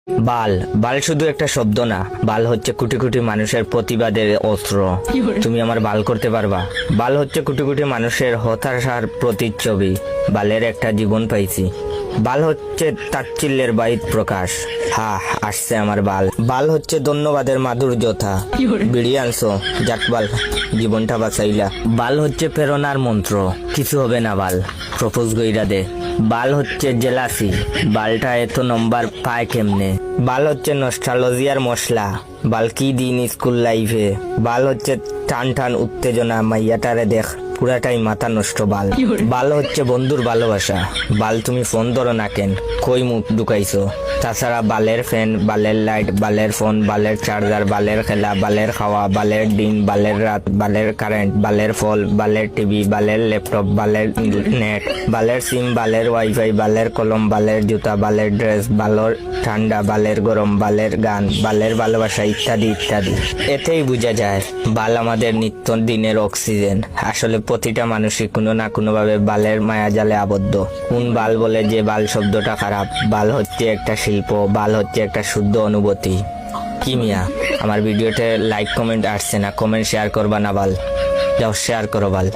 বাল বাল শুধু একটা শব্দ না, বাল হচ্ছে কোটি কোটি মানুষের প্রতিবাদের অস্ত্র। তুমি আমার বাল করতে পারবা? বাল হচ্ছে কোটি কোটি মানুষের হতাশার প্রতিচ্ছবি। বালের একটা জীবন পাইছি। বাল হচ্ছে তাচ্ছিল্যের বাহিত প্রকাশ। হা, আসছে আমার বাল। বাল হচ্ছে ধন্যবাদের মাধুর্যতা। বিড়ি আনছো, যাক বাল, জীবনটা বাঁচাইলা। বাল হচ্ছে প্রেরণার মন্ত্র, কিছু হবে না বাল, প্রপোজ গইরা দে। বাল হচ্ছে জেলাসি, বালটা এত নম্বর পায় কেমনে। বাল হচ্ছে নস্টালজিয়ার মশলা, বাল কি দিন স্কুল লাইফে। বাল হচ্ছে টান টান উত্তেজনা, মাইয়াটারে দেখ পুরাটাই মাথা নষ্ট। বাল বাল হচ্ছে বন্ধুর ভালোবাসা। বাল তুমি ফোন ধরো না কেন, কই মুখ ঢুকাইছো? তাছাড়া বালের ফ্যান, বালের লাইট, বালের ফোন, বালের চার্জার, বালের খেলা, বালের খাওয়া, বালের দিন, বালের রাত, বালের কারেন্ট, বালের ফল, বালের টিভি, বালের ল্যাপটপ, বালের নেট, বালের সিম, বালের ওয়াইফাই, বালের কলম, বালের জুতা, বালের ড্রেস, বালের ঠান্ডা, বালের গরম, বালের গান, বালের ভালোবাসা, ইত্যাদি ইত্যাদি। এতেই বোঝা যায় বাল আমাদের নিত্য দিনের অক্সিজেন। আসলে প্রতিটা মানুষই কোনো না কোনো ভাবে বালের মায়াজালে আবদ্ধ। কোন বাল বলে যে বাল শব্দটা খারাপ? বাল হচ্ছে একটা শিল্প, বাল হচ্ছে একটা শুদ্ধ অনুভূতি। কি মিয়া, আমার ভিডিওতে লাইক কমেন্ট আসছে না, কমেন্ট শেয়ার করবা না বাল? যাও শেয়ার করো বাল।